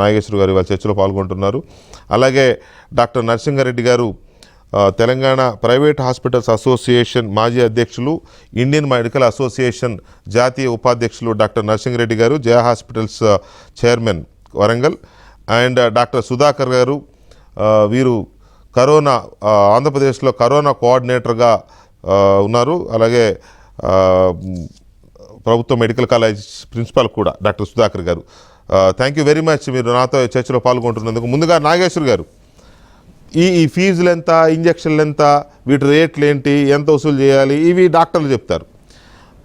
నాగేశ్వర గారు ఇవాళ చర్చలో పాల్గొంటున్నారు. అలాగే డాక్టర్ నరసింహారెడ్డి గారు తెలంగాణ ప్రైవేట్ హాస్పిటల్స్ అసోసియేషన్ మాజీ అధ్యక్షులు, ఇండియన్ మెడికల్ అసోసియేషన్ జాతీయ ఉపాధ్యక్షులు doctor Narasimhareddy garu, Jaya hospitals chairman Warangal, and doctor Sudhakar garu, వీరు కరోనా ఆంధ్రప్రదేశ్లో కరోనా కోఆర్డినేటర్గా ఉన్నారు. అలాగే ప్రభుత్వ మెడికల్ కాలేజ్ ప్రిన్సిపాల్ కూడా doctor Sudhakar garu. Thank you very much మీరు నాతో చర్చలో పాల్గొంటున్నందుకు. ముందుగా నాగేశ్వర్ గారు, ఈ ఫీజులు ఎంత, ఇంజక్షన్లు ఎంత, వీటి రేట్లు ఏంటి, ఎంత వసూలు చేయాలి, ఇవి డాక్టర్లు చెప్తారు.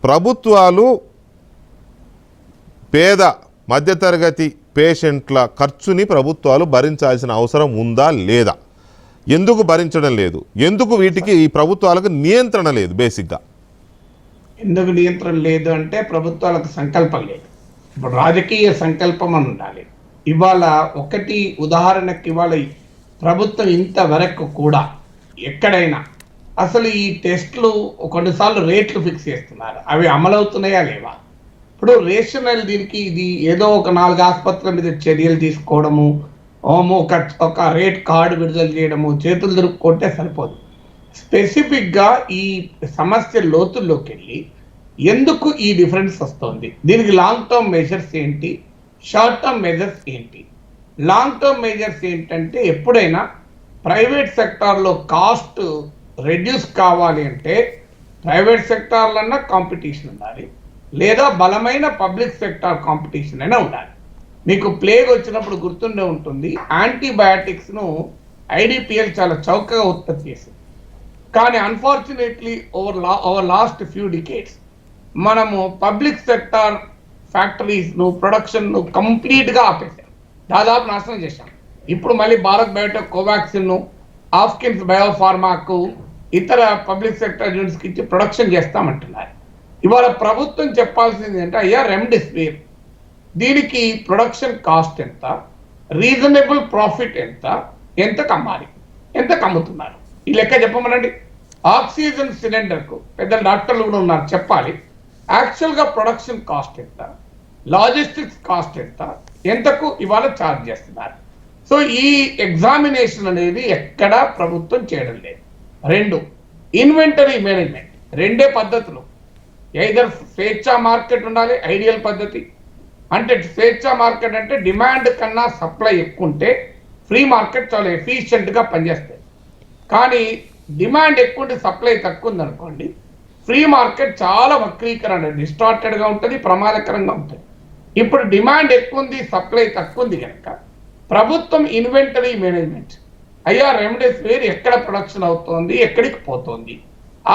ప్రభుత్వాలు పేద మధ్యతరగతి పేషెంట్ల ఖర్చుని ప్రభుత్వాలు భరించాల్సిన అవసరం ఉందా లేదా? ఎందుకు భరించడం లేదు? ఎందుకు వీటికి ఈ ప్రభుత్వాలకు నియంత్రణ లేదు? బేసిక్గా ఎందుకు నియంత్రణ లేదు అంటే ప్రభుత్వాలకు సంకల్పం లేదు. ఇప్పుడు రాజకీయ సంకల్పం అని ఉండాలి. ఇవాళ ఒకటి ఉదాహరణకి, ఇవాళ ప్రభుత్వం ఇంతవరకు కూడా ఎక్కడైనా అసలు ఈ టెస్టులు కొన్నిసార్లు రేట్లు ఫిక్స్ చేస్తున్నారు, అవి అమలవుతున్నాయా లేవా? ఇప్పుడు రేషనల్ దీనికి ఇది ఏదో ఒక 4 ఆసుపత్రుల మీద చర్యలు తీసుకోవడము, ఒక రేట్ కార్డు విడుదల చేయడము, చేతులు దొరుకుకుంటే సరిపోదు. స్పెసిఫిక్గా ఈ సమస్య లోతుల్లోకి వెళ్ళి ఎందుకు ఈ డిఫరెన్స్ వస్తుంది, దీనికి లాంగ్ టర్మ్ మెజర్స్ ఏంటి, షార్ట్ టర్మ్ మెజర్స్ ఏంటి? లాంగ్ టర్మ్ మెజర్స్ ఏంటంటే ఎప్పుడైనా ప్రైవేట్ సెక్టార్లో కాస్ట్ రెడ్యూస్ కావాలి అంటే ప్రైవేట్ సెక్టార్లన్నా కాంపిటీషన్ ఉండాలి, లేదా బలమైన పబ్లిక్ సెక్టార్ కాంపిటీషన్ అయినా ఉండాలి. మీకు ప్లేగ్ వచ్చినప్పుడు గుర్తుండే ఉంటుంది, యాంటీబయాటిక్స్ను ఐడిపిఎల్ చాలా చౌకగా ఉత్పత్తి చేసింది. కానీ unfortunately over last few decades మనము పబ్లిక్ సెక్టార్ ఫ్యాక్టరీస్ను, ప్రొడక్షన్ను కంప్లీట్గా ఆపేసాం, దాదాపు నాశనం చేశాం. ఇప్పుడు మళ్ళీ భారత్ బయోటెక్ కోవాక్సిన్ను, ఆఫ్కిన్స్ బయోఫార్మాకు, ఇతర పబ్లిక్ సెక్టర్ యూనిట్స్కి ఇచ్చి ప్రొడక్షన్ చేస్తామంటున్నారు. ఇవాళ ప్రభుత్వం చెప్పాల్సింది ఏంటంటే, అయ్యా రెమ్డెసివిర్ దీనికి ప్రొడక్షన్ కాస్ట్ ఎంత, రీజనబుల్ ప్రాఫిట్ ఎంత, ఎంత కమ్మాలి, ఎంత కమ్ముతున్నారు, ఈ లెక్క చెప్పమనండి. ఆక్సిజన్ సిలిండర్కు పెద్ద డాక్టర్లు కూడా ఉన్నారు, చెప్పాలి యాక్చువల్గా ప్రొడక్షన్ కాస్ట్ ఎంత, లాజిస్టిక్స్ కాస్ట్ ఎంత, ఎంతకు ఇవాళ ఛార్జ్ చేస్తున్నారు. సో ఈ ఎగ్జామినేషన్ అనేది ఎక్కడా ప్రభుత్వం చేయడం లేదు. 2, ఇన్వెంటరీ మేనేజ్మెంట్. 2 పద్ధతులు, ఎయిదర్ స్వేచ్ఛా మార్కెట్ ఉండాలి, ఐడియల్ పద్ధతి. అంటే స్వేచ్ఛా మార్కెట్ అంటే డిమాండ్ కన్నా సప్లై ఎక్కువ ఉంటే ఫ్రీ మార్కెట్ చాలా ఎఫిషియెంట్గా పనిచేస్తుంది. కానీ డిమాండ్ ఎక్కువ ఉంటే సప్లై తక్కువ ఉందనుకోండి, ఫ్రీ మార్కెట్ చాలా వక్రీకరణ, డిస్టార్టెడ్గా ఉంటుంది, ప్రమాదకరంగా ఉంటుంది. ఇప్పుడు డిమాండ్ ఎక్కువ ఉంది, సప్లై తక్కువ ఉంది కనుక ప్రభుత్వం ఇన్వెంటరీ మేనేజ్మెంట్, అయ్యా రెమ్డెసివిర్ ఎక్కడ ప్రొడక్షన్ అవుతుంది, ఎక్కడికి పోతుంది,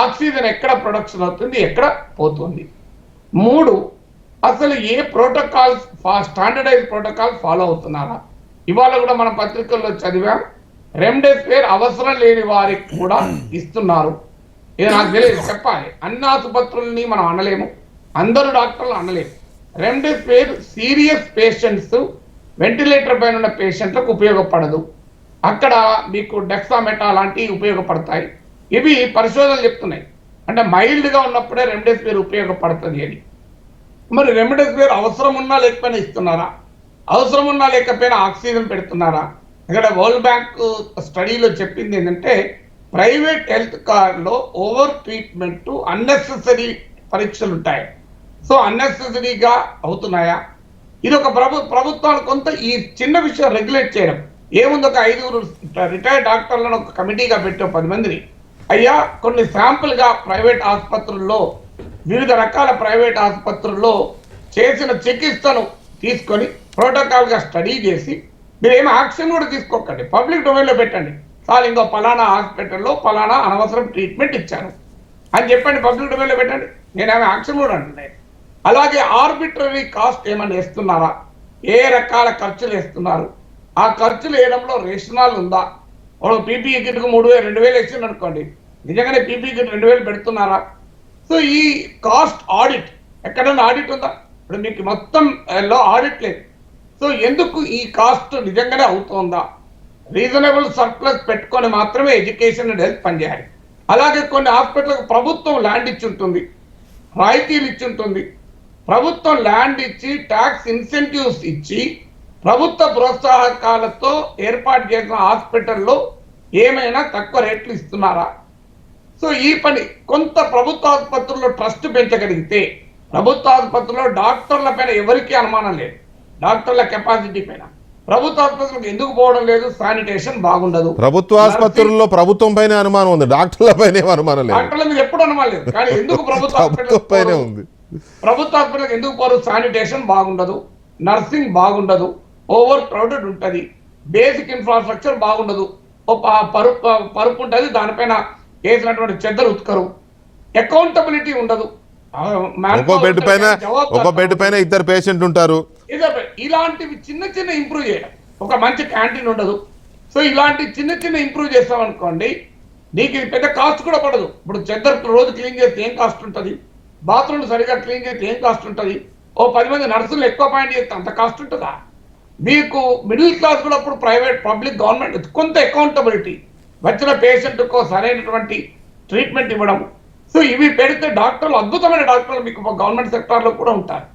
ఆక్సిజన్ ఎక్కడ ప్రొడక్షన్ అవుతుంది, ఎక్కడ పోతుంది. 3, అసలు ఏ ప్రోటోకాల్స్, స్టాండర్డైజ్ ప్రోటోకాల్ ఫాలో అవుతున్నారా? ఇవాళ కూడా మనం పత్రికల్లో చదివాం, రెమ్డెసివిర్ అవసరం లేని వారికి కూడా ఇస్తున్నారు. ఇది నాకు తెలియదు, చెప్పాలి. అన్ని ఆసుపత్రుల్ని మనం అనలేము, అందరూ డాక్టర్లు అనలేము. రెమ్డెసివిర్ సీరియస్ పేషెంట్స్, వెంటిలేటర్ పైన ఉన్న పేషెంట్లకు ఉపయోగపడదు. అక్కడ మీకు డెక్సామెటా లాంటివి ఉపయోగపడతాయి. ఇవి పరిశోధనలు చెప్తున్నాయి. అంటే మైల్డ్గా ఉన్నప్పుడే రెమ్డెసివిర్ ఉపయోగపడుతుంది అని. మరి రెమ్డెసివిర్ అవసరం ఉన్నా లేకపోయినా ఇస్తున్నారా? అవసరం ఉన్నా లేకపోయినా ఆక్సిజన్ పెడుతున్నారా? ఇక్కడ వరల్డ్ బ్యాంక్ స్టడీలో చెప్పింది ఏంటంటే, ప్రైవేట్ హెల్త్ కార్డులో ఓవర్ ట్రీట్మెంట్, అన్నెసెసరీ పరీక్షలు ఉంటాయి. సో అన్నెసెసరీగా అవుతున్నాయా? ఇది ఒక ప్రభుత్వాలు కొంత ఈ చిన్న విషయం రెగ్యులేట్ చేయడం. ఏముంది, ఒక 5 రిటైర్డ్ డాక్టర్లను ఒక కమిటీగా పెట్టి 10 మందిని, అయ్యా కొన్ని శాంపుల్గా ప్రైవేట్ ఆసుపత్రుల్లో, వివిధ రకాల ప్రైవేట్ ఆసుపత్రుల్లో చేసిన చికిత్సను తీసుకొని ప్రోటోకాల్గా స్టడీ చేసి మీరు ఏమి యాక్షన్ కూడా తీసుకోకండి, పబ్లిక్ డొమైన్లో పెట్టండి. సార్ ఇంకో పలానా హాస్పిటల్లో పలానా అనవసరం ట్రీట్మెంట్ ఇచ్చాను అని చెప్పండి, పబ్లిక్ డొమైన్లో పెట్టండి. నేనేమి యాక్షన్ కూడా అంటున్నాను. అలాగే ఆర్బిట్రరీ కాస్ట్ ఏమైనా వేస్తున్నారా? ఏ రకాల ఖర్చులు వేస్తున్నారు? ఆ ఖర్చులు వేయడంలో రేషనాలు ఉందా? వాడు పీపీఈ కిట్కు 3,000 2,000 ఇచ్చింది అనుకోండి, నిజంగానే పీపీఈ కిట్ 2,000 పెడుతున్నారా? సో ఈ కాస్ట్ ఆడిట్, ఎక్కడైనా ఆడిట్ ఉందా? ఇప్పుడు మీకు మొత్తం లో ఆడిట్ లేదు. సో ఎందుకు ఈ కాస్ట్ నిజంగానే అవుతుందా? రీజనబుల్ సర్ప్లస్ పెట్టుకొని మాత్రమే ఎడ్యుకేషన్ అండ్ హెల్త్ పనిచేయాలి. అలాగే కొన్ని హాస్పిటల్కి ప్రభుత్వం ల్యాండ్ ఇచ్చి ఉంటుంది, రాయితీలు ఇచ్చి ఉంటుంది. ప్రభుత్వం ల్యాండ్ ఇచ్చి ట్యాక్స్ ఇన్సెంటివ్స్ ఇచ్చి ప్రభుత్వ ప్రోత్సాహకాలతో ఏర్పాటు చేసిన హాస్పిటల్లో ఏమైనా తక్కువ రేట్లు ఇస్తున్నారా? సో ఈ పని కొంత ప్రభుత్వ ఆసుపత్రుల్లో ట్రస్ట్ పెంచగలిగితే, ప్రభుత్వ ఆసుపత్రుల్లో డాక్టర్ల పైన ఎవరికీ అనుమానం లేదు, డాక్టర్ల కెపాసిటీ పైన. ప్రభుత్వ ఆసుపత్రులకు ఎందుకు పోవడం లేదు? శానిటేషన్ బాగుండదు. ప్రభుత్వ ఆసుపత్రుల్లో ప్రభుత్వం పైన అనుమానం ఉంది, డాక్టర్ల పైన అనుమానం లేదు. డాక్టర్ల మీద ఎప్పుడు అనుమానం లేదు, కానీ ఎందుకు ప్రభుత్వ పైనే ఉంది. ప్రభుత్వ హాస్పిటల్కి ఎందుకు పోరు? శానిటేషన్ బాగుండదు, నర్సింగ్ బాగుండదు, ఓవర్ క్రౌడెడ్ ఉంటుంది, బేసిక్ ఇన్ఫ్రాస్ట్రక్చర్ బాగుండదు, పరుపు ఉంటుంది, దానిపైన వేసినటువంటి చెద్దరు ఉత్కరు, అకౌంటబిలిటీ ఉండదు. ఒక్కో బెడ్ పైన ఇద్దరు పేషెంట్ ఉంటారు. ఇలాంటివి చిన్న చిన్న ఇంప్రూవ్ చేయడం, ఒక మంచి క్యాంటీన్ ఉండదు. సో ఇలాంటి చిన్న చిన్న ఇంప్రూవ్ చేస్తాం అనుకోండి, నీకు ఇది పెద్ద కాస్ట్ కూడా పడదు. ఇప్పుడు చెద్దరు రోజు క్లీన్ చేస్తే ఏం కాస్ట్ ఉంటుంది? బాత్రూమ్లు సరిగా క్లీన్ చేస్తే ఏం కాస్ట్ ఉంటుంది? ఓ 10 మంది నర్సులు ఎక్కువ పాయింట్ చేస్తే అంత కాస్ట్ ఉంటుందా? మీకు మిడిల్ క్లాస్ కూడా ఇప్పుడు ప్రైవేట్, పబ్లిక్, గవర్నమెంట్ కొంత అకౌంటబిలిటీ, వచ్చిన పేషెంట్కు సరైనటువంటి ట్రీట్మెంట్ ఇవ్వడం. సో ఇవి పెడితే డాక్టర్లు, అద్భుతమైన డాక్టర్లు మీకు గవర్నమెంట్ సెక్టార్లో కూడా ఉంటారు.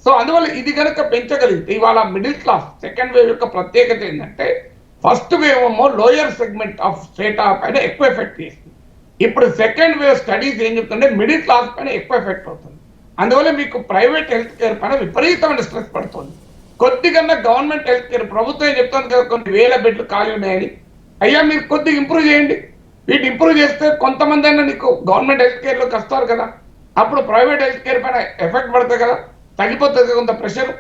సో అందువల్ల ఇది కనుక పెంచగలిగితే ఇవాళ మిడిల్ క్లాస్ సెకండ్ వేవ్ యొక్క ప్రత్యేకత ఏంటంటే, ఫస్ట్ వేవ్ ఏమో లోయర్ సెగ్మెంట్ ఆఫ్ స్టేటా పైన ఎక్కువ ఎఫెక్ట్ చేస్తుంది. ఇప్పుడు సెకండ్ వేవ్ స్టడీస్ ఏం చెప్తుంటే మిడిల్ క్లాస్ పైన ఎక్కువ ఎఫెక్ట్ అవుతుంది. అందువల్ల మీకు ప్రైవేట్ హెల్త్ కేర్ పైన విపరీతమైన స్ట్రెస్ పడుతుంది. కొద్దిగా గవర్నమెంట్ హెల్త్ కేర్, ప్రభుత్వం ఏం చెప్తుంది కదా, కొన్ని వేల బెడ్లు ఖాళీ ఉన్నాయని. అయ్యా మీరు కొద్దిగా ఇంప్రూవ్ చేయండి, వీటి ఇంప్రూవ్ చేస్తే కొంతమంది అయినా నీకు గవర్నమెంట్ హెల్త్ కేర్లోకి వస్తారు కదా, అప్పుడు ప్రైవేట్ హెల్త్ కేర్ పైన ఎఫెక్ట్ పడుతుంది కదా, తగ్గిపోతుంది కొంత ప్రెషర్.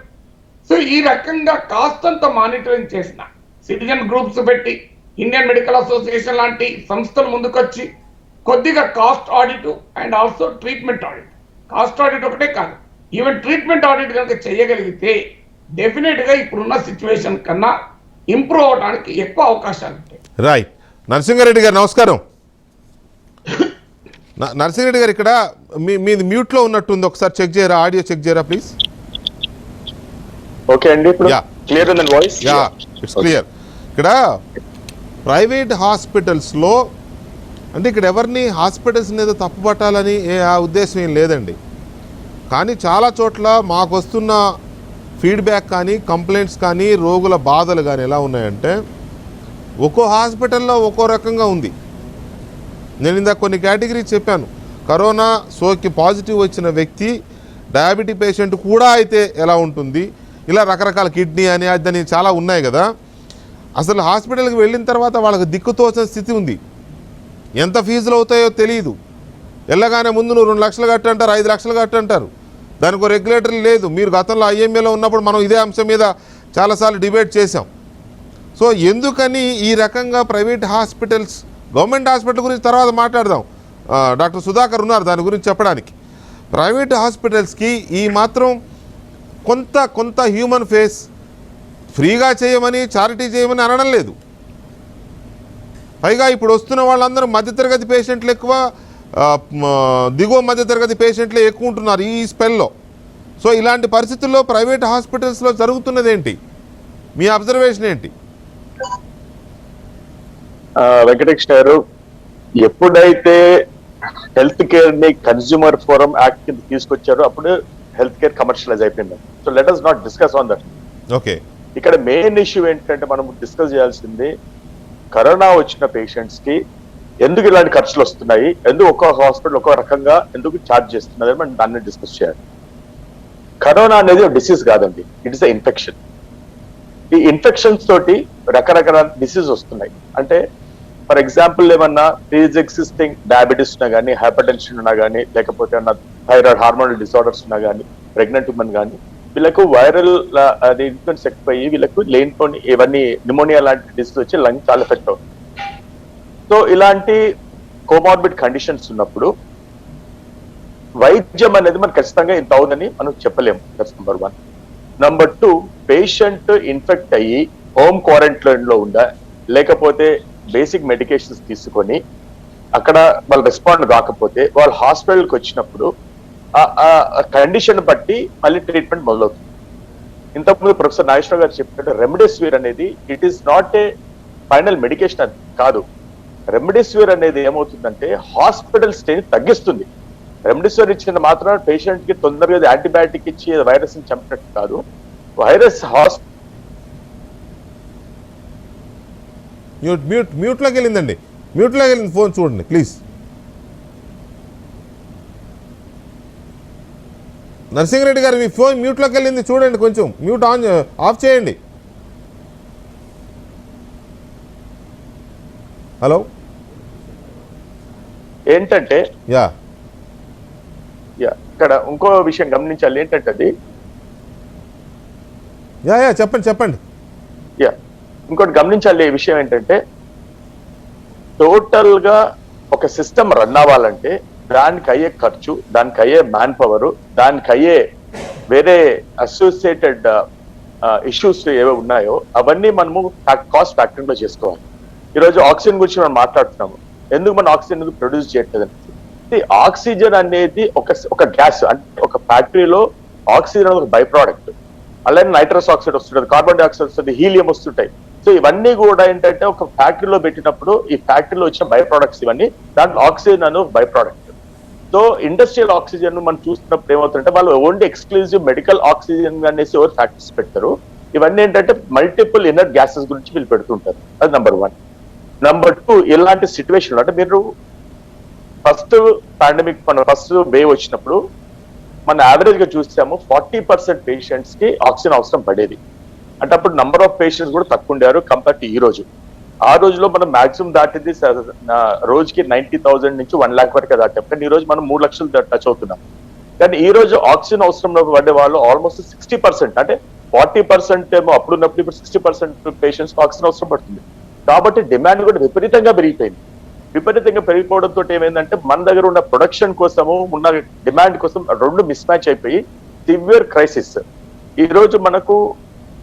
సో ఈ రకంగా కాస్తంత మానిటరింగ్ చేసిన సిటిజన్ గ్రూప్స్ పెట్టి, ఇండియన్ మెడికల్ అసోసియేషన్ లాంటి సంస్థలు ముందుకొచ్చి కొద్దిగా cost audit and also treatment audit, cost audit ఒకటే కాదు, ఈవెన్ ట్రీట్మెంట్ ఆడిట్ కనుక చేయగలిగితే డెఫినెట్గా ఇప్పుడున్న సిచ్యువేషన్ కన్నా ఇంప్రూవ్ అవడానికి ఎక్కువ అవకాశాలు ఉంటాయి. రైట్. నరసింహారెడ్డి గారు నమస్కారం. నరసింహారెడ్డి గారు, ఇక్కడ మీది మ్యూట్లో ఉన్నట్టుంది, ఒకసారి చెక్ చేయరా, ఆడియో చెక్ చేయరా ప్లీజ్. ఓకే అండి, ఇప్పుడు క్లియర్ ఉందండి వాయిస్? Yeah, it's clear. ఇక్కడ ప్రైవేట్ హాస్పిటల్స్లో అంటే ఇక్కడ ఎవరిని హాస్పిటల్స్ మీద తప్పు పట్టాలని ఆ ఉద్దేశం ఏం లేదండి, కానీ చాలా చోట్ల మాకు వస్తున్న ఫీడ్బ్యాక్ కానీ, కంప్లైంట్స్ కానీ, రోగుల బాధలు కానీ ఎలా ఉన్నాయంటే, ఒక్కో హాస్పిటల్లో ఒక్కో రకంగా ఉంది. నేను ఇందాక కొన్ని కేటగిరీ చెప్పాను. కరోనా సోకి పాజిటివ్ వచ్చిన వ్యక్తి డయాబెటిక్ పేషెంట్ కూడా అయితే ఎలా ఉంటుంది, ఇలా రకరకాల కిడ్నీ అని అదని చాలా ఉన్నాయి కదా. అసలు హాస్పిటల్కి వెళ్ళిన తర్వాత వాళ్ళకి దిక్కుతోచిన స్థితి ఉంది, ఎంత ఫీజులు అవుతాయో తెలియదు. వెళ్ళగానే ముందు నువ్వు 2 లక్షలు కట్టంటారు, 5 లక్షలు కట్టంటారు, దానికి రెగ్యులేటరీ లేదు. మీరు గతంలో ఐఎంఏలో ఉన్నప్పుడు మనం ఇదే అంశం మీద చాలాసార్లు డిబేట్ చేసాం. సో ఎందుకని ఈ రకంగా ప్రైవేట్ హాస్పిటల్స్, గవర్నమెంట్ హాస్పిటల్ గురించి తర్వాత మాట్లాడదాం, డాక్టర్ సుధాకర్ ఉన్నారు దాని గురించి చెప్పడానికి. ప్రైవేట్ హాస్పిటల్స్కి ఈ మాత్రం కొంత హ్యూమన్ ఫేస్, ఫ్రీగా చేయమని, చారిటీ చేయమని అనడం లేదు. పైగా ఇప్పుడు వస్తున్న వాళ్ళందరూ మధ్యతరగతి పేషెంట్లు ఎక్కువ, దిగువ మధ్యతరగతి పేషెంట్లే ఎక్కువ ఉంటున్నారు ఈ స్పెల్లో. సో ఇలాంటి పరిస్థితుల్లో ప్రైవేట్ హాస్పిటల్స్లో జరుగుతున్నది ఏంటి, మీ అబ్జర్వేషన్ ఏంటి? వెంకటేష్ గారు, ఎప్పుడైతే హెల్త్ కేర్ ని కన్స్యూమర్ ఫోరం యాక్ట్ కింద తీసుకొచ్చారో అప్పుడు హెల్త్ కేర్ కమర్షియలైజ్ అయిపోయింది. So let us not discuss on that. Okay, ఇక్కడ మెయిన్ ఇష్యూ ఏంటంటే మనం డిస్కస్ చేయాల్సింది, కరోనా వచ్చిన పేషెంట్స్ కి ఎందుకు ఇలాంటి ఖర్చులు వస్తున్నాయి, ఎందుకు ఒక్కో హాస్పిటల్ ఒక్కో రకంగా ఎందుకు ఛార్జ్ చేస్తున్నారు మనం దాన్ని డిస్కస్ చేయాలి. కరోనా అనేది ఒక డిసీజ్ కాదండి, ఇట్ ఇస్ ఇన్ఫెక్షన్. ఈ ఇన్ఫెక్షన్స్ తోటి రకరకాల డిసీజ్ వస్తున్నాయి. అంటే ఫర్ ఎగ్జాంపుల్ ఏమన్నా ప్రీజ్ ఎగ్జిస్టింగ్ డయాబెటీస్ ఉన్నా కానీ, హైపర్ టెన్షన్ ఉన్నా కానీ, లేకపోతే ఏమన్నా థైరాయిడ్ హార్మోనల్ డిసార్డర్స్ ఉన్నా కానీ, ప్రెగ్నెంట్ ఉమెన్ కానీ, వీళ్ళకు వైరల్ అది ఇన్ఫ్లుయెన్స్ ఎక్కువయ్యి వీళ్ళకు లేనిపోని ఇవన్నీ నిమోనియా లాంటి డిసీజ్ వచ్చి లంగ్ చాలా ఎఫెక్ట్ అవుతుంది. సో ఇలాంటి కోమార్బిడ్ కండిషన్స్ ఉన్నప్పుడు వైద్యం అనేది మనం ఖచ్చితంగా ఇంత అవుదని మనం చెప్పలేము. That's number 1. Number 2, patient infect అయ్యి హోమ్ క్వారంటైన్ లో ఉందా, లేకపోతే బేసిక్ మెడికేషన్స్ తీసుకొని అక్కడ వాళ్ళు రెస్పాండ్ కాకపోతే వాళ్ళు హాస్పిటల్కి వచ్చినప్పుడు కండిషన్ బట్టి మళ్ళీ ట్రీట్మెంట్ మొదలవుతుంది. ఇంతకుముందు ప్రొఫెసర్ నాగేశ్వరరావు గారు చెప్పినట్టు రెమ్డెసివిర్ అనేది it is not a final medication అది కాదు. రెమ్డెసివిర్ అనేది ఏమవుతుందంటే హాస్పిటల్ స్టేని తగ్గిస్తుంది. రెమ్డెసివిర్ ఇచ్చిన మాత్రం పేషెంట్ కి తొందరగా యాంటీబయాటిక్ ఇచ్చి వైరస్ ని చంపినట్టు కాదు. వైరస్ మ్యూట్లోకి వెళ్ళిందండి, మ్యూట్లోకి వెళ్ళింది ఫోన్ చూడండి ప్లీజ్. నరసింహారెడ్డి గారు మీ ఫోన్ మ్యూట్లోకి వెళ్ళింది చూడండి, కొంచెం మ్యూట్ ఆఫ్ చేయండి. హలో, ఏంటంటే యా ఇక్కడ ఇంకో విషయం గమనించాలి. ఏంటంటే అది యా చెప్పండి. ఇంకోటి గమనించాలి ఈ విషయం ఏంటంటే, టోటల్ గా ఒక సిస్టమ్ రన్ అవ్వాలంటే దానికి అయ్యే ఖర్చు, దానికి అయ్యే మ్యాన్ పవర్, దానికి అయ్యే వేరే అసోసియేటెడ్ ఇష్యూస్ ఏవో ఉన్నాయో అవన్నీ మనము కాస్ట్ ఫ్యాక్టరీలో చేసుకోవాలి. ఈరోజు ఆక్సిజన్ గురించి మనం మాట్లాడుతున్నాము. ఎందుకు మనం ఆక్సిజన్ ఎందుకు ప్రొడ్యూస్ చేయట్లేదు అంటే, ఆక్సిజన్ అనేది ఒక గ్యాస్, అంటే ఒక ఫ్యాక్టరీలో ఆక్సిజన్ అనేది ఒక బై ప్రోడక్ట్. అలాగే నైట్రస్ ఆక్సైడ్ వస్తుంటుంది, కార్బన్ డైఆక్సైడ్ వస్తుంది, హీలియం వస్తుంటాయి. సో ఇవన్నీ కూడా ఏంటంటే ఒక ఫ్యాక్టరీలో పెట్టినప్పుడు ఈ ఫ్యాక్టరీలో వచ్చిన బై ప్రోడక్ట్స్ ఇవన్నీ, దాంట్లో ఆక్సిజన్ అనే by product. So industrial oxygen మనం చూస్తున్నప్పుడు ఏమవుతుందంటే వాళ్ళు ఓన్లీ ఎక్స్క్లూజివ్ మెడికల్ ఆక్సిజన్ అనేసి ఎవరు ఫ్యాక్టరీస్ పెడతారు. ఇవన్నీ ఏంటంటే మల్టిపుల్ ఇన్నర్ గ్యాసెస్ గురించి వీళ్ళు పెడుతుంటారు. అది నెంబర్ 1. నెంబర్ 2, ఇలాంటి సిచ్యువేషన్ అంటే మీరు ఫస్ట్ పాండమిక్ ఫస్ట్ వేవ్ వచ్చినప్పుడు మన యావరేజ్ గా చూసాము 40% పేషెంట్స్ కి ఆక్సిజన్ అవసరం పడేది. అంటే అప్పుడు నంబర్ ఆఫ్ పేషెంట్స్ కూడా తక్కువ ఉండారు కంపేర్ టు ఈ రోజు. ఆ రోజులో మనం మాక్సిమం దాటింది రోజుకి 90,000 నుంచి 1 lakh వరకు దాటాం. కానీ ఈ రోజు మనం 3 లక్షలు టచ్ అవుతున్నాం. కానీ ఈ రోజు ఆక్సిజన్ అవసరం పడే వాళ్ళు ఆల్మోస్ట్ 60%, అంటే 40% ఏమో అప్పుడున్నప్పుడు ఇప్పుడు 60% పేషెంట్స్ ఆక్సిజన్ అవసరం పడుతుంది. కాబట్టి డిమాండ్ కూడా విపరీతంగా పెరిగిపోయింది. విపరీతంగా పెరిగిపోవడంతో ఏమైందంటే మన దగ్గర ఉన్న ప్రొడక్షన్ కోసము ఉన్న డిమాండ్ కోసం రెండు మిస్ మ్యాచ్ అయిపోయి సివియర్ క్రైసిస్. ఈ రోజు మనకు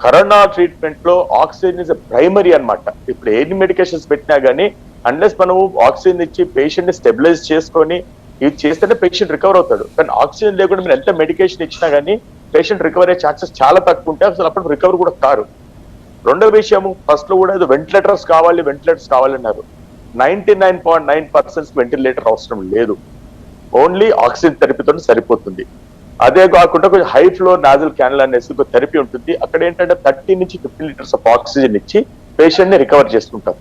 కరోనా ట్రీట్మెంట్ లో ఆక్సిజన్ ఇస్ ప్రైమరీ అన్నమాట. ఇప్పుడు ఎన్ని మెడికేషన్స్ పెట్టినా గానీ అన్లెస్ మనము ఆక్సిజన్ ఇచ్చి పేషెంట్ ని స్టెబిలైజ్ చేసుకొని ఇది చేస్తేనే పేషెంట్ రికవర్ అవుతాడు. కానీ ఆక్సిజన్ లేకుండా మీరు ఎంత మెడికేషన్ ఇచ్చినా గానీ పేషెంట్ రికవర్ అయ్యే ఛాన్సెస్ చాలా తక్కువ ఉంటాయి. అసలు అప్పుడు రికవర్ కూడా కారు. రెండో విషయము, ఫస్ట్ లో కూడా ఏదో వెంటిలేటర్స్ కావాలన్నారు. 99.9% వెంటిలేటర్ అవసరం లేదు. ఓన్లీ ఆక్సిజన్ థెరపీతో సరిపోతుంది. అదే కాకుండా కొంచెం హై ఫ్లో నాజల్ క్యానల్ అనేసి ఒక థెరపీ ఉంటుంది. అక్కడ ఏంటంటే 30 నుంచి 50 లీటర్స్ ఆఫ్ ఆక్సిజన్ ఇచ్చి పేషెంట్ ని రికవర్ చేసుకుంటాం.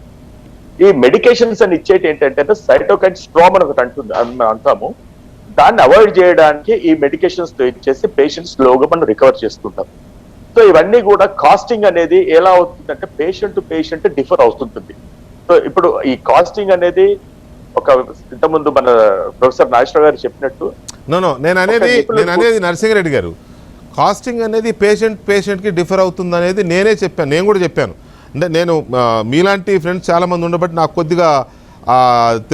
ఈ మెడికేషన్స్ అని ఇచ్చేటి ఏంటంటే సైటోకైన్ స్ట్రామ్ అని ఒకటి అంటాము. దాన్ని అవాయిడ్ చేయడానికి ఈ మెడికేషన్స్ తో ఇచ్చేసి పేషెంట్ స్లోగా మనం రికవర్ చేసుకుంటాం. సో ఇవన్నీ కూడా కాస్టింగ్ అనేది ఎలా అవుతుందంటే పేషెంట్ టు పేషెంట్ డిఫర్ అవుతుంటుంది. సో ఇప్పుడు ఈ కాస్టింగ్ అనేది ఒక ఇంతకుముందు మన ప్రొఫెసర్ నాగేశ్వర గారు చెప్పినట్టు నేను అనేది నరసింహారెడ్డి గారు, కాస్టింగ్ అనేది పేషెంట్కి డిఫర్ అవుతుంది అనేది నేను కూడా చెప్పాను. అంటే నేను మీలాంటి ఫ్రెండ్స్ చాలామంది ఉండబట్టి నాకు కొద్దిగా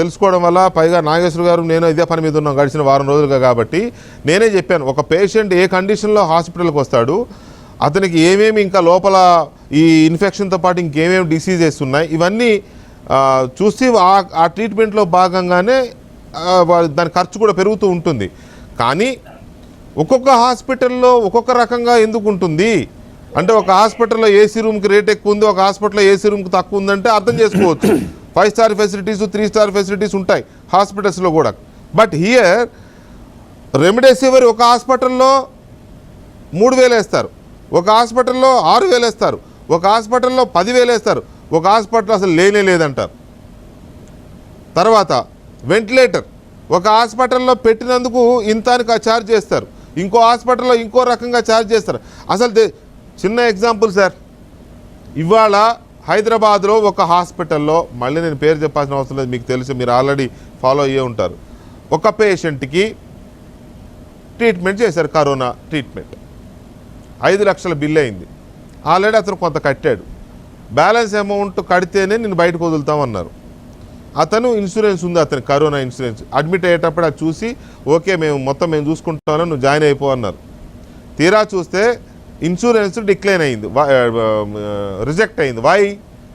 తెలుసుకోవడం వల్ల, పైగా నాగేశ్వర గారు నేను ఇదే పని మీద ఉన్నాం గడిచిన వారం రోజులుగా, కాబట్టి నేనే చెప్పాను ఒక పేషెంట్ ఏ కండిషన్లో హాస్పిటల్కి వస్తాడు, అతనికి ఏమేమి ఇంకా లోపల ఈ ఇన్ఫెక్షన్తో పాటు ఇంకేమేమి డిసీజెస్ ఉన్నాయి, ఇవన్నీ చూసి ఆ ట్రీట్మెంట్లో భాగంగానే దాని ఖర్చు కూడా పెరుగుతూ ఉంటుంది. కానీ ఒక్కొక్క హాస్పిటల్లో ఒక్కొక్క రకంగా ఎందుకు ఉంటుంది అంటే, ఒక హాస్పిటల్లో ఏసీ రూమ్కి రేట్ ఎక్కువ ఉంది, ఒక హాస్పిటల్లో ఏసీ రూమ్కి తక్కువ ఉందంటే అర్థం చేసుకోవచ్చు. 5 స్టార్ ఫెసిలిటీస్ 3 స్టార్ ఫెసిలిటీస్ ఉంటాయి హాస్పిటల్స్లో కూడా. బట్ హియర్ రెమిడెసివిర్ ఒక హాస్పిటల్లో 3,000 వేస్తారు, ఒక హాస్పిటల్లో 6,000 వేస్తారు, ఒక హాస్పిటల్లో 10,000 వేస్తారు, ఒక హాస్పిటల్ అసలు లేదంటారు. తర్వాత వెంటిలేటర్ ఒక హాస్పిటల్లో పెట్టినందుకు ఇంతానికి ఛార్జ్ చేస్తారు, ఇంకో హాస్పిటల్లో ఇంకో రకంగా ఛార్జ్ చేస్తారు. అసలు చిన్న ఎగ్జాంపుల్ సార్, ఇవాళ హైదరాబాద్లో ఒక హాస్పిటల్లో, మళ్ళీ నేను పేరు చెప్పాల్సిన అవసరం లేదు, మీకు తెలుసు, మీరు ఆల్రెడీ ఫాలో అయ్యే ఉంటారు. ఒక పేషెంట్కి ట్రీట్మెంట్ చేశారు, కరోనా ట్రీట్మెంట్, 5 లక్షల బిల్ అయింది. ఆల్రెడీ అతను కొంత కట్టాడు, బ్యాలెన్స్ అమౌంట్ కడితేనే నేను బయటకు వదులుతామన్నారు. అతను ఇన్సూరెన్స్ ఉంది, అతను కరోనా ఇన్సూరెన్స్. అడ్మిట్ అయ్యేటప్పుడు అది చూసి ఓకే మేము చూసుకుంటామని నువ్వు జాయిన్ అయిపో అన్నారు. తీరా చూస్తే ఇన్సూరెన్స్ డిక్లైన్ అయింది, రిజెక్ట్ అయింది.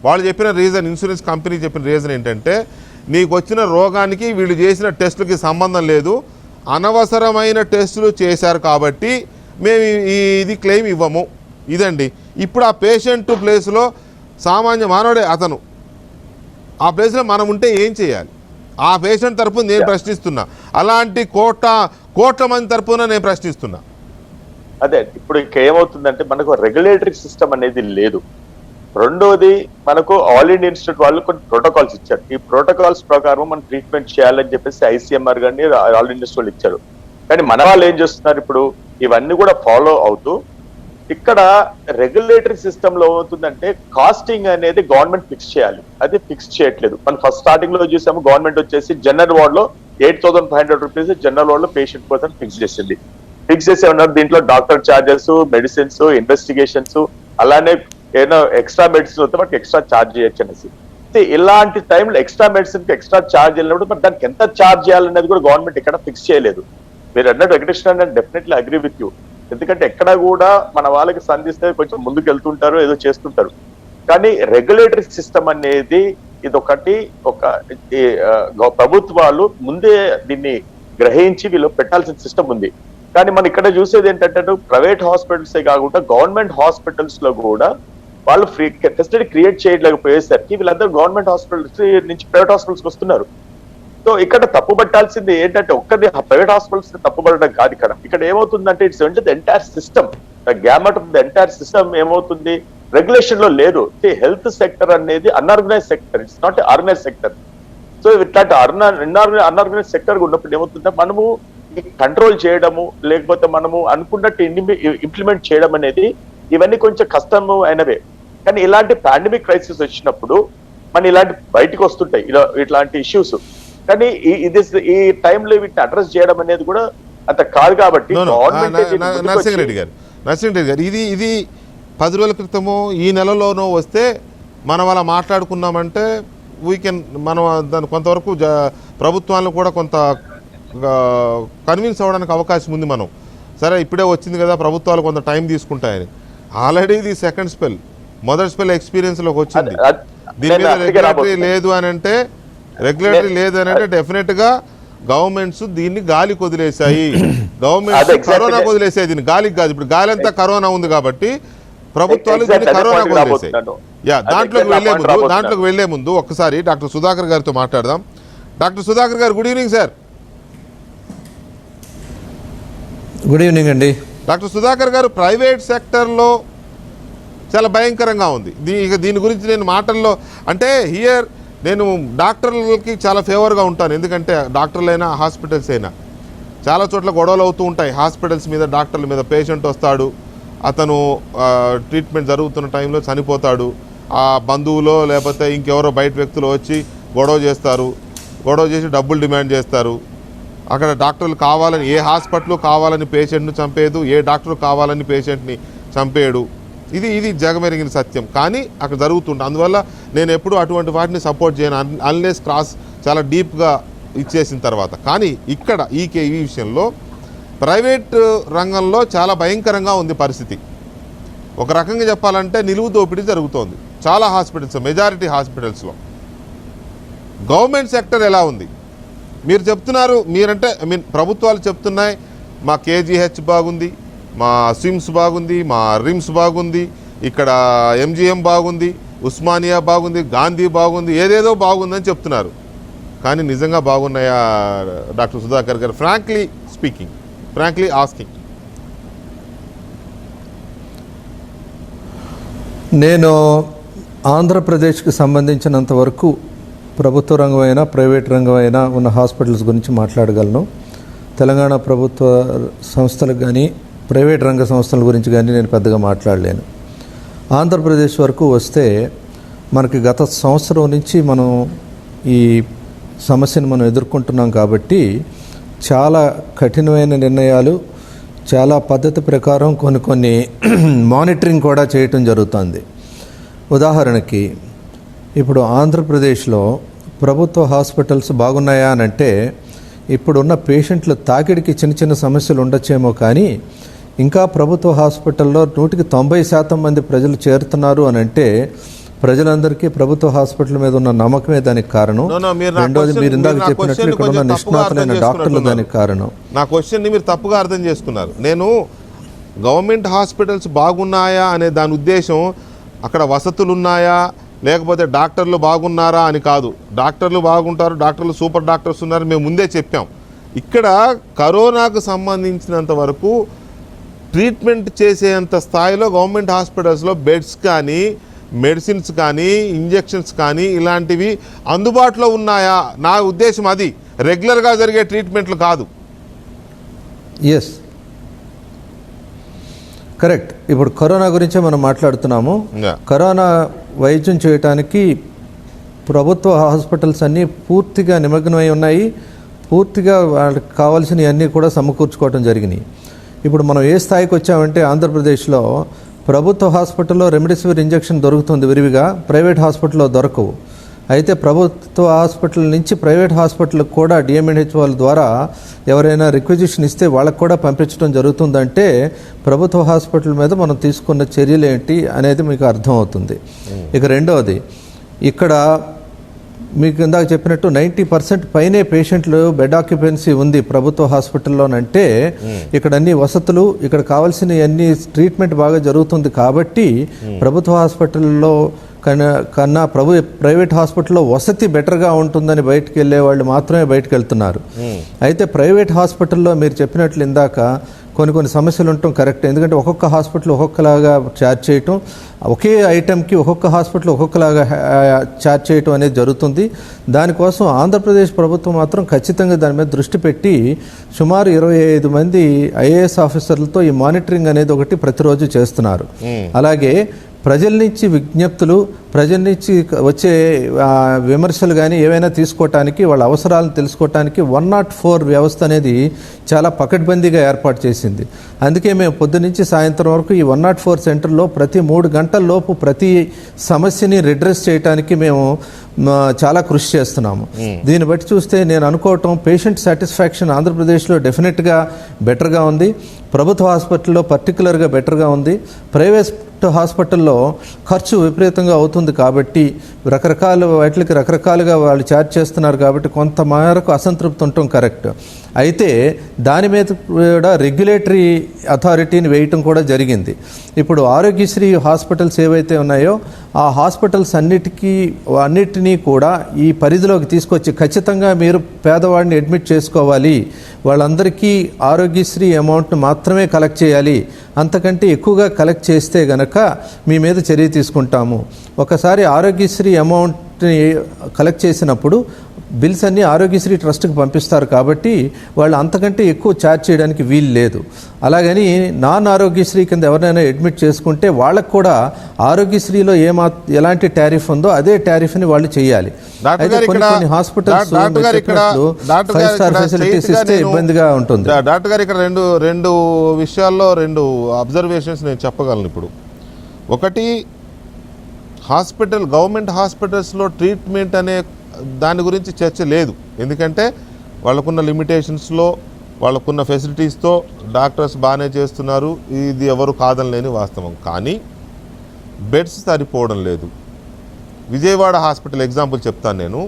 వాళ్ళు చెప్పిన రీజన్, ఇన్సూరెన్స్ కంపెనీ చెప్పిన రీజన్ ఏంటంటే, నీకు వచ్చిన రోగానికి వీళ్ళు చేసిన టెస్టులకి సంబంధం లేదు, అనవసరమైన టెస్టులు చేశారు కాబట్టి మేము ఇది క్లెయిమ్ ఇవ్వము. ఇదండి. ఇప్పుడు ఆ పేషెంట్ ప్లేస్లో సామాన్య మానవుడే అతను, ఆ ప్లేస్లో మనం ఉంటే ఏం చేయాలి? ఆ పేషెంట్ తరపున నేను ప్రశ్నిస్తున్నా, అలాంటి కోట్ల మంది తరపున నేను ప్రశ్నిస్తున్నా. అదే ఇప్పుడు ఏమవుతుందంటే మనకు రెగ్యులేటరీ సిస్టమ్ అనేది లేదు. రెండోది మనకు ఆల్ ఇండియా ఇన్స్టిట్యూట్ వాళ్ళు కొన్ని ప్రోటోకాల్స్ ఇచ్చారు. ఈ ప్రోటోకాల్స్ ప్రకారం మనం ట్రీట్మెంట్ చేయాలని చెప్పేసి ఐసీఎంఆర్ గాని ఆల్ ఇండియా వాళ్ళు ఇచ్చారు. కానీ మన వాళ్ళు ఏం చేస్తున్నారు ఇప్పుడు, ఇవన్నీ కూడా ఫాలో అవుతూ ఇక్కడ రెగ్యులేటరీ సిస్టమ్ లో అవుతుందంటే కాస్టింగ్ అనేది గవర్నమెంట్ ఫిక్స్ చేయాలి, అది ఫిక్స్ చేయట్లేదు. మనం ఫస్ట్ స్టార్టింగ్ లో చూసాము, గవర్నమెంట్ వచ్చేసి జనరల్ వార్డ్ లో 8,500 రూపీస్ జనరల్ వార్డ్ లో పేషెంట్ కోసం ఫిక్స్ చేసింది. ఫిక్స్ చేసే ఉన్నారు, దీంట్లో డాక్టర్ ఛార్జెస్, మెడిసిన్స్, ఇన్వెస్టిగేషన్స్, అలానే ఏదైనా ఎక్స్ట్రా మెడిసిన్ వస్తే మనకి ఎక్స్ట్రా ఛార్జ్ చేయొచ్చు అనేసి. ఇలాంటి టైంలో ఎక్స్ట్రా మెడిసిన్ కి ఎక్స్ట్రా ఛార్జ్ వెళ్ళినప్పుడు మరి దానికి ఎంత ఛార్జ్ చేయాలనేది కూడా గవర్నమెంట్ ఇక్కడ ఫిక్స్ చేయలేదు. మీరు అన్నట్టు Venkateswara definitely agree with you. ఎందుకంటే ఎక్కడ కూడా మన వాళ్ళకి సంధిస్తే కొంచెం ముందుకు వెళ్తుంటారు, ఏదో చేస్తుంటారు. కానీ రెగ్యులేటరీ సిస్టమ్ అనేది ఇదొకటి, ప్రభుత్వాలు ముందే దీన్ని గ్రహించి వీళ్ళు పెట్టాల్సిన సిస్టమ్ ఉంది. కానీ మనం ఇక్కడ చూసేది ఏంటంటే ప్రైవేట్ హాస్పిటల్సే కాకుండా గవర్నమెంట్ హాస్పిటల్స్ లో కూడా వాళ్ళు ఫ్రీ ఫెసిలిటీ క్రియేట్ చేయలేకపోయేసరికి వీళ్ళందరూ గవర్నమెంట్ హాస్పిటల్స్ నుంచి ప్రైవేట్ హాస్పిటల్స్ వస్తున్నారు. సో ఇక్కడ తప్పు పట్టాల్సింది ఏంటంటే ఒక్కది ప్రైవేట్ హాస్పిటల్స్ తప్పుపడడం కాదు. ఇక్కడ ఏమవుతుందంటే it's the entire system, the gamut of the entire system ఏమవుతుంది, రెగ్యులేషన్ లో లేదు. హెల్త్ సెక్టర్ అనేది unorganised sector, it's not organise sector. So ఇట్లాంటి అన్ఆర్గనైజ్ సెక్టర్ ఉన్నప్పుడు ఏమవుతుందంటే మనము కంట్రోల్ చేయడము, లేకపోతే మనము అనుకున్నట్టు ఇంప్లిమెంట్ చేయడం అనేది ఇవన్నీ కొంచెం కష్టము అయినవే. కానీ ఇలాంటి పాండమిక్ క్రైసిస్ వచ్చినప్పుడు మన ఇలాంటి బయటకు వస్తుంటాయి ఇట్లాంటి ఇష్యూస్. కానీ ఈ టైంలో వీటిని అడ్రస్ చేయడం అనేది కూడా అంత కాదు. కాబట్టి నరసింహారెడ్డి గారు ఇది 10 రోజుల క్రితమో ఈ నెలలోనో వస్తే మనం అలా మాట్లాడుకున్నామంటే మనం దాని కొంతవరకు ప్రభుత్వాలను కూడా కొంత కన్విన్స్ అవ్వడానికి అవకాశం ఉంది. మనం సరే ఇప్పుడే వచ్చింది కదా, ప్రభుత్వాలు కొంత టైం తీసుకుంటాయని. ఆల్రెడీ ఇది సెకండ్ స్పెల్, మొదటి స్పెల్ ఎక్స్పీరియన్స్లోకి వచ్చింది. దీని మీద రెగ్యులేటరీ లేదు అని అంటే డెఫినెట్ గా గవర్నమెంట్స్ దీన్ని గాలికి వదిలేశాయి. గవర్నమెంట్స్ కరోనా వదిలేసాయి, దీన్ని గాలికి కాదు. ఇప్పుడు గాలి అంతా కరోనా ఉంది కాబట్టి ప్రభుత్వాలు దీన్ని కరోనాకు వదిలేసాయి. దాంట్లోకి వెళ్లే ముందు ఒక్కసారి డాక్టర్ సుధాకర్ గారితో మాట్లాడదాం. డాక్టర్ సుధాకర్ గారు, good evening sir. Good evening అండి. డాక్టర్ సుధాకర్ గారు, ప్రైవేట్ సెక్టర్లో చాలా భయంకరంగా ఉంది. దీని గురించి నేను మాటల్లో అంటే నేను డాక్టర్లకి చాలా ఫేవర్గా ఉంటాను. ఎందుకంటే డాక్టర్లైనా హాస్పిటల్స్ అయినా చాలా చోట్ల గొడవలు అవుతూ ఉంటాయి. హాస్పిటల్స్ మీద, డాక్టర్ల మీద. పేషెంట్ వస్తాడు, అతను ట్రీట్మెంట్ జరుగుతున్న టైంలో చనిపోతాడు. ఆ బంధువులో లేకపోతే ఇంకెవరో బయట వ్యక్తులు వచ్చి గొడవ చేస్తారు, గొడవ చేసి డబ్బులు డిమాండ్ చేస్తారు. అక్కడ డాక్టర్లు కావాలని, ఏ హాస్పిటల్ కావాలని పేషెంట్ను చంపేదు, ఏ డాక్టర్ కావాలని పేషెంట్ని చంపేయడు. ఇది జగమెరిగిన సత్యం. కానీ అక్కడ జరుగుతుంది. అందువల్ల నేను ఎప్పుడూ అటువంటి వాటిని సపోర్ట్ చేయను, అన్లెస్ క్రాస్ చాలా డీప్గా ఇచ్చేసిన తర్వాత. కానీ ఇక్కడ ఈ విషయంలో ప్రైవేట్ రంగంలో చాలా భయంకరంగా ఉంది పరిస్థితి. ఒక రకంగా చెప్పాలంటే నిలువు దోపిడీ జరుగుతోంది చాలా హాస్పిటల్స్, మెజారిటీ హాస్పిటల్స్లో. గవర్నమెంట్ సెక్టర్ ఎలా ఉంది? మీరు చెప్తున్నారు, ప్రభుత్వాలు చెప్తున్నాయి మా కేజీహెచ్ బాగుంది, మా స్విమ్స్ బాగుంది, మా రిమ్స్ బాగుంది, ఇక్కడ ఎంజిఎం బాగుంది, ఉస్మానియా బాగుంది, గాంధీ బాగుంది, ఏదేదో బాగుందని చెప్తున్నారు. కానీ నిజంగా బాగున్నాయా డాక్టర్ సుధాకర్ గారు? Frankly asking. నేను ఆంధ్రప్రదేశ్కి సంబంధించినంత వరకు ప్రభుత్వ రంగమైనా ప్రైవేట్ రంగమైనా ఉన్న హాస్పిటల్స్ గురించి మాట్లాడగలను. తెలంగాణ ప్రభుత్వ సంస్థలకు కానీ ప్రైవేట్ రంగ సంస్థల గురించి కానీ నేను పెద్దగా మాట్లాడలేను. ఆంధ్రప్రదేశ్ వరకు వస్తే మనకి గత సంవత్సరం నుంచి మనం ఈ సమస్యను మనం ఎదుర్కొంటున్నాం. కాబట్టి చాలా కఠినమైన నిర్ణయాలు, చాలా పద్ధతి ప్రకారం కొన్ని మానిటరింగ్ కూడా చేయటం జరుగుతుంది. ఉదాహరణకి ఇప్పుడు ఆంధ్రప్రదేశ్లో ప్రభుత్వ హాస్పిటల్స్ బాగున్నాయా అని అంటే, ఇప్పుడున్న పేషెంట్ల తాకిడికి చిన్న సమస్యలు ఉండొచ్చేమో, కానీ ఇంకా ప్రభుత్వ హాస్పిటల్లో 90% మంది ప్రజలు చేరుతున్నారు అని అంటే ప్రజలందరికీ ప్రభుత్వ హాస్పిటల్ మీద ఉన్న నమ్మకమే దానికి కారణం. రెండోది, మీరు ఇందాక చెప్పినట్లు ఇక్కడ ఉన్న నిష్ణాతులైన డాక్టర్లు దానికి కారణం. నా క్వశ్చన్ని మీరు తప్పుగా అర్థం చేసుకున్నారు. నేను గవర్నమెంట్ హాస్పిటల్స్ బాగున్నాయా అనే దాని ఉద్దేశం అక్కడ వసతులు ఉన్నాయా లేకపోతే డాక్టర్లు బాగున్నారా అని కాదు. డాక్టర్లు బాగుంటారు, డాక్టర్లు సూపర్ డాక్టర్స్ ఉన్నారు, మేము ముందే చెప్పాం. ఇక్కడ కరోనాకు సంబంధించినంత వరకు ట్రీట్మెంట్ చేసేంత స్థాయిలో గవర్నమెంట్ హాస్పిటల్స్లో బెడ్స్ కానీ మెడిసిన్స్ కానీ ఇంజెక్షన్స్ కానీ ఇలాంటివి అందుబాటులో ఉన్నాయా? నా ఉద్దేశం అది, రెగ్యులర్గా జరిగే ట్రీట్మెంట్లు కాదు. Yes, correct. ఇప్పుడు కరోనా గురించే మనం మాట్లాడుతున్నాము. కరోనా వైద్యం చేయడానికి ప్రభుత్వ హాస్పిటల్స్ అన్నీ పూర్తిగా నిమగ్నమై ఉన్నాయి. పూర్తిగా వాళ్ళకి కావాల్సినవన్నీ కూడా సమకూర్చుకోవడం జరిగినాయి. ఇప్పుడు మనం ఏ స్థాయికి వచ్చామంటే ఆంధ్రప్రదేశ్లో ప్రభుత్వ హాస్పిటల్లో రెమ్డెసివిర్ ఇంజెక్షన్ దొరుకుతుంది విరివిగా, ప్రైవేట్ హాస్పిటల్లో దొరకవు. అయితే ప్రభుత్వ హాస్పిటల్ నుంచి ప్రైవేట్ హాస్పిటల్కి కూడా డిఎంఎన్హెచ్ వాళ్ళ ద్వారా ఎవరైనా రిక్విజిషన్ ఇస్తే వాళ్ళకు కూడా పంపించడం జరుగుతుందంటే ప్రభుత్వ హాస్పిటల్ మీద మనం తీసుకున్న చర్యలు ఏంటి అనేది మీకు అర్థమవుతుంది. ఇక రెండవది, ఇక్కడ మీకు ఇందాక చెప్పినట్టు 90% పైనే పేషెంట్లు బెడ్ ఆక్యుపెన్సీ ఉంది ప్రభుత్వ హాస్పిటల్లోనంటే ఇక్కడ అన్ని వసతులు, ఇక్కడ కావాల్సిన అన్ని ట్రీట్మెంట్ బాగా జరుగుతుంది కాబట్టి ప్రభుత్వ హాస్పిటల్లో కన్నా ప్రైవేట్ హాస్పిటల్లో వసతి బెటర్గా ఉంటుందని బయటకు వెళ్ళే వాళ్ళు మాత్రమే బయటకు వెళ్తున్నారు. అయితే ప్రైవేట్ హాస్పిటల్లో మీరు చెప్పినట్లు ఇందాక కొన్ని సమస్యలు ఉండటం కరెక్ట్. ఎందుకంటే ఒక్కొక్క హాస్పిటల్ ఒక్కొక్కలాగా ఛార్జ్ చేయటం, ఒకే ఐటెంకి ఒక్కొక్క హాస్పిటల్ ఒక్కొక్కలాగా ఛార్జ్ చేయటం అనేది జరుగుతుంది. దానికోసం ఆంధ్రప్రదేశ్ ప్రభుత్వం మాత్రం ఖచ్చితంగా దాని మీద దృష్టి పెట్టి సుమారు 25 మంది ఐఏఎస్ ఆఫీసర్లతో ఈ మానిటరింగ్ అనేది ఒకటి ప్రతిరోజు చేస్తున్నారు. అలాగే ప్రజల నుంచి విజ్ఞప్తులు, ప్రజల నుంచి వచ్చే విమర్శలు కానీ ఏవైనా తీసుకోవటానికి, వాళ్ళ అవసరాలను తెలుసుకోవటానికి 104 వ్యవస్థ అనేది చాలా పకడ్బందీగా ఏర్పాటు చేసింది. అందుకే మేము పొద్దు నుంచి సాయంత్రం వరకు ఈ 104 సెంటర్లో ప్రతి 3 గంటల లోపు ప్రతి సమస్యని రిడ్రెస్ చేయడానికి మేము చాలా కృషి చేస్తున్నాము. దీన్ని బట్టి చూస్తే నేను అనుకోవటం పేషెంట్ సాటిస్ఫాక్షన్ ఆంధ్రప్రదేశ్లో డెఫినెట్గా బెటర్గా ఉంది. ప్రభుత్వ హాస్పిటల్లో పర్టికులర్గా బెటర్గా ఉంది. ప్రైవేట్ హాస్పిటల్లో ఖర్చు విపరీతంగా అవుతుంది కాబట్టి వాటికి రకరకాలుగా వాళ్ళు ఛార్జ్ చేస్తున్నారు కాబట్టి కొంత మేరకు అసంతృప్తి ఉండటం కరెక్ట్. అయితే దాని మీద కూడా రెగ్యులేటరీ అథారిటీని వేయటం కూడా జరిగింది. ఇప్పుడు ఆరోగ్యశ్రీ హాస్పిటల్స్ ఏవైతే ఉన్నాయో ఆ హాస్పిటల్స్ అన్నిటినీ కూడా ఈ పరిధిలోకి తీసుకొచ్చి ఖచ్చితంగా మీరు పేదవాడిని అడ్మిట్ చేసుకోవాలి, వాళ్ళందరికీ ఆరోగ్యశ్రీ అమౌంట్ను మాత్రమే కలెక్ట్ చేయాలి, అంతకంటే ఎక్కువగా కలెక్ట్ చేస్తే గనక మీ మీద చర్య తీసుకుంటాము. ఒకసారి ఆరోగ్యశ్రీ అమౌంట్ని కలెక్ట్ చేసినప్పుడు బిల్స్ అన్నీ ఆరోగ్యశ్రీ ట్రస్ట్కి పంపిస్తారు కాబట్టి వాళ్ళు అంతకంటే ఎక్కువ ఛార్జ్ చేయడానికి వీలు లేదు. అలాగని నాన్ ఆరోగ్యశ్రీ కింద ఎవరైనా అడ్మిట్ చేసుకుంటే వాళ్ళకు కూడా ఆరోగ్యశ్రీలో ఎలాంటి టారిఫ్ ఉందో అదే టారిఫ్ని వాళ్ళు చేయాలి. కొన్ని హాస్పిటల్స్ 5 స్టార్ ఫెసిలిటీస్ ఇస్తే ఇబ్బందిగా ఉంటుంది. డాక్టర్ గారు ఇక్కడ రెండు విషయాల్లో 2 అబ్జర్వేషన్స్ నేను చెప్పగలను. ఇప్పుడు ఒకటి, గవర్నమెంట్ హాస్పిటల్స్లో ట్రీట్మెంట్ అనే దాని గురించి చర్చ లేదు. ఎందుకంటే వాళ్ళకున్న లిమిటేషన్స్లో, వాళ్ళకున్న ఫెసిలిటీస్తో డాక్టర్స్ బాగానే చేస్తున్నారు, ఇది ఎవరు కాదనలేని వాస్తవం. కానీ బెడ్స్ సరిపోవడం లేదు. విజయవాడ హాస్పిటల్ ఎగ్జాంపుల్ చెప్తాను నేను.